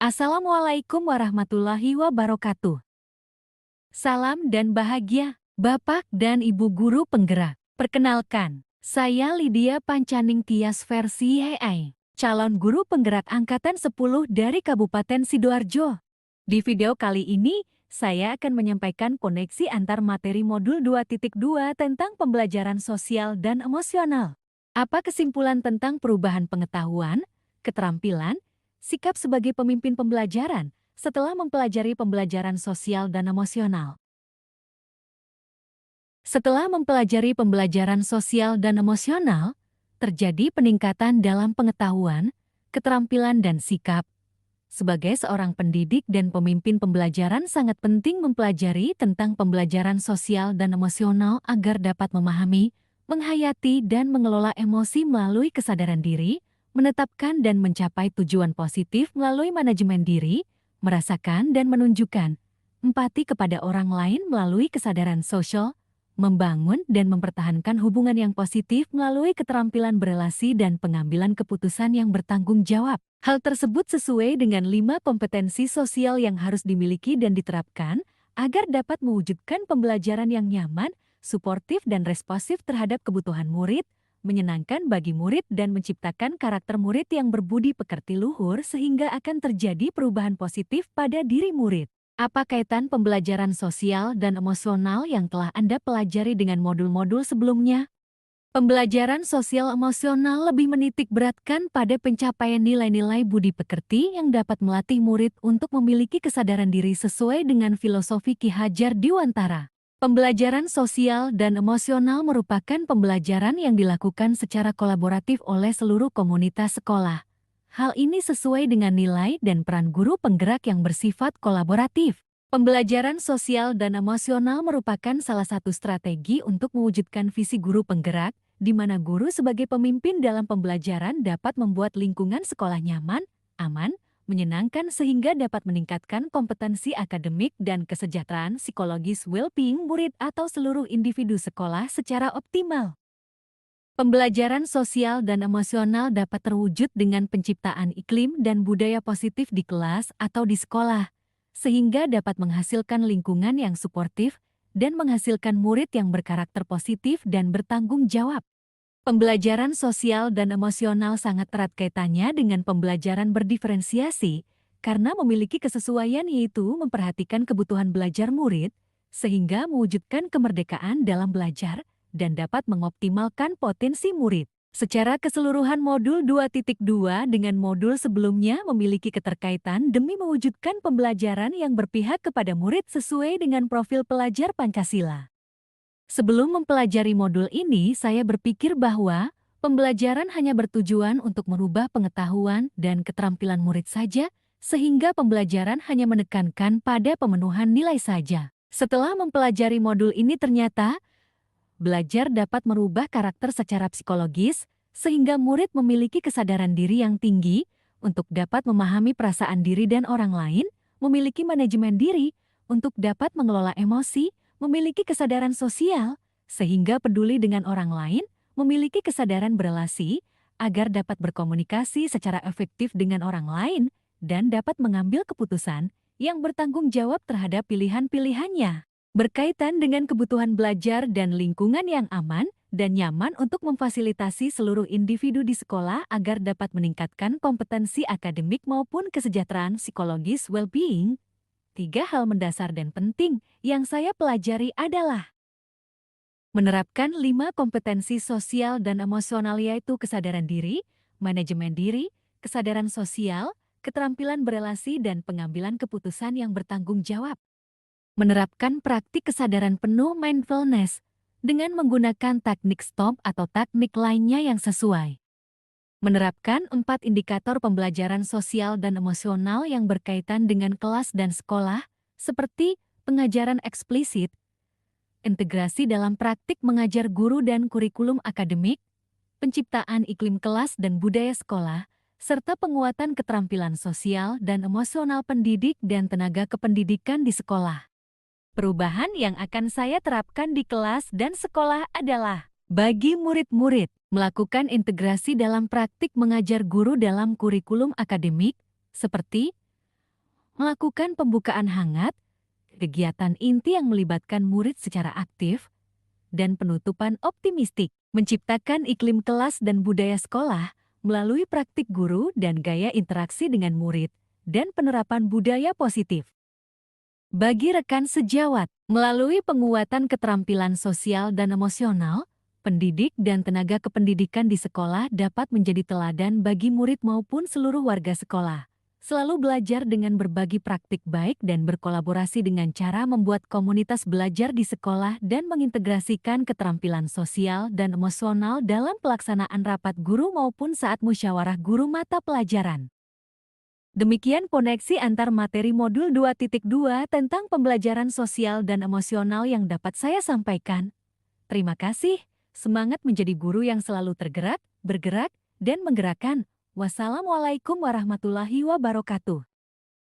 Assalamualaikum warahmatullahi wabarakatuh. Salam dan bahagia, Bapak dan Ibu Guru Penggerak. Perkenalkan, saya Lydia Pancaning Tias versi AI, calon guru penggerak Angkatan 10 dari Kabupaten Sidoarjo. Di video kali ini, saya akan menyampaikan koneksi antar materi modul 2.2 tentang pembelajaran sosial dan emosional. Apa kesimpulan tentang perubahan pengetahuan, keterampilan, sikap sebagai pemimpin pembelajaran setelah mempelajari pembelajaran sosial dan emosional. Setelah mempelajari pembelajaran sosial dan emosional, terjadi peningkatan dalam pengetahuan, keterampilan dan sikap. Sebagai seorang pendidik dan pemimpin pembelajaran sangat penting mempelajari tentang pembelajaran sosial dan emosional agar dapat memahami, menghayati dan mengelola emosi melalui kesadaran diri, menetapkan dan mencapai tujuan positif melalui manajemen diri, merasakan dan menunjukkan empati kepada orang lain melalui kesadaran sosial, membangun dan mempertahankan hubungan yang positif melalui keterampilan berelasi dan pengambilan keputusan yang bertanggung jawab. Hal tersebut sesuai dengan 5 kompetensi sosial yang harus dimiliki dan diterapkan agar dapat mewujudkan pembelajaran yang nyaman, suportif dan responsif terhadap kebutuhan murid, menyenangkan bagi murid dan menciptakan karakter murid yang berbudi pekerti luhur sehingga akan terjadi perubahan positif pada diri murid. Apa kaitan pembelajaran sosial dan emosional yang telah Anda pelajari dengan modul-modul sebelumnya? Pembelajaran sosial emosional lebih menitik beratkan pada pencapaian nilai-nilai budi pekerti yang dapat melatih murid untuk memiliki kesadaran diri sesuai dengan filosofi Ki Hajar Dewantara. Pembelajaran sosial dan emosional merupakan pembelajaran yang dilakukan secara kolaboratif oleh seluruh komunitas sekolah. Hal ini sesuai dengan nilai dan peran guru penggerak yang bersifat kolaboratif. Pembelajaran sosial dan emosional merupakan salah satu strategi untuk mewujudkan visi guru penggerak, di mana guru sebagai pemimpin dalam pembelajaran dapat membuat lingkungan sekolah nyaman, aman, menyenangkan sehingga dapat meningkatkan kompetensi akademik dan kesejahteraan psikologis well-being murid atau seluruh individu sekolah secara optimal. Pembelajaran sosial dan emosional dapat terwujud dengan penciptaan iklim dan budaya positif di kelas atau di sekolah, sehingga dapat menghasilkan lingkungan yang suportif dan menghasilkan murid yang berkarakter positif dan bertanggung jawab. Pembelajaran sosial dan emosional sangat erat kaitannya dengan pembelajaran berdiferensiasi karena memiliki kesesuaian yaitu memperhatikan kebutuhan belajar murid sehingga mewujudkan kemerdekaan dalam belajar dan dapat mengoptimalkan potensi murid. Secara keseluruhan modul 2.2 dengan modul sebelumnya memiliki keterkaitan demi mewujudkan pembelajaran yang berpihak kepada murid sesuai dengan profil pelajar Pancasila. Sebelum mempelajari modul ini, saya berpikir bahwa pembelajaran hanya bertujuan untuk merubah pengetahuan dan keterampilan murid saja, sehingga pembelajaran hanya menekankan pada pemenuhan nilai saja. Setelah mempelajari modul ini ternyata, belajar dapat merubah karakter secara psikologis, sehingga murid memiliki kesadaran diri yang tinggi untuk dapat memahami perasaan diri dan orang lain, memiliki manajemen diri untuk dapat mengelola emosi, memiliki kesadaran sosial, sehingga peduli dengan orang lain, memiliki kesadaran berelasi, agar dapat berkomunikasi secara efektif dengan orang lain, dan dapat mengambil keputusan yang bertanggung jawab terhadap pilihan-pilihannya. Berkaitan dengan kebutuhan belajar dan lingkungan yang aman dan nyaman untuk memfasilitasi seluruh individu di sekolah agar dapat meningkatkan kompetensi akademik maupun kesejahteraan psikologis well-being. 3 hal mendasar dan penting yang saya pelajari adalah menerapkan 5 kompetensi sosial dan emosional yaitu kesadaran diri, manajemen diri, kesadaran sosial, keterampilan berelasi dan pengambilan keputusan yang bertanggung jawab. Menerapkan praktik kesadaran penuh mindfulness dengan menggunakan teknik stop atau teknik lainnya yang sesuai. Menerapkan 4 indikator pembelajaran sosial dan emosional yang berkaitan dengan kelas dan sekolah, seperti pengajaran eksplisit, integrasi dalam praktik mengajar guru dan kurikulum akademik, penciptaan iklim kelas dan budaya sekolah, serta penguatan keterampilan sosial dan emosional pendidik dan tenaga kependidikan di sekolah. Perubahan yang akan saya terapkan di kelas dan sekolah adalah bagi murid-murid, melakukan integrasi dalam praktik mengajar guru dalam kurikulum akademik, seperti Melakukan pembukaan hangat, kegiatan inti yang melibatkan murid secara aktif, dan penutupan optimistik. Menciptakan iklim kelas dan budaya sekolah melalui praktik guru dan gaya interaksi dengan murid, dan penerapan budaya positif. Bagi rekan sejawat, melalui penguatan keterampilan sosial dan emosional, pendidik dan tenaga kependidikan di sekolah dapat menjadi teladan bagi murid maupun seluruh warga sekolah. Selalu belajar dengan berbagi praktik baik dan berkolaborasi dengan cara membuat komunitas belajar di sekolah dan mengintegrasikan keterampilan sosial dan emosional dalam pelaksanaan rapat guru maupun saat musyawarah guru mata pelajaran. Demikian koneksi antar materi modul 2.2 tentang pembelajaran sosial dan emosional yang dapat saya sampaikan. Terima kasih, semangat menjadi guru yang selalu tergerak, bergerak, dan menggerakkan. Wassalamualaikum warahmatullahi wabarakatuh.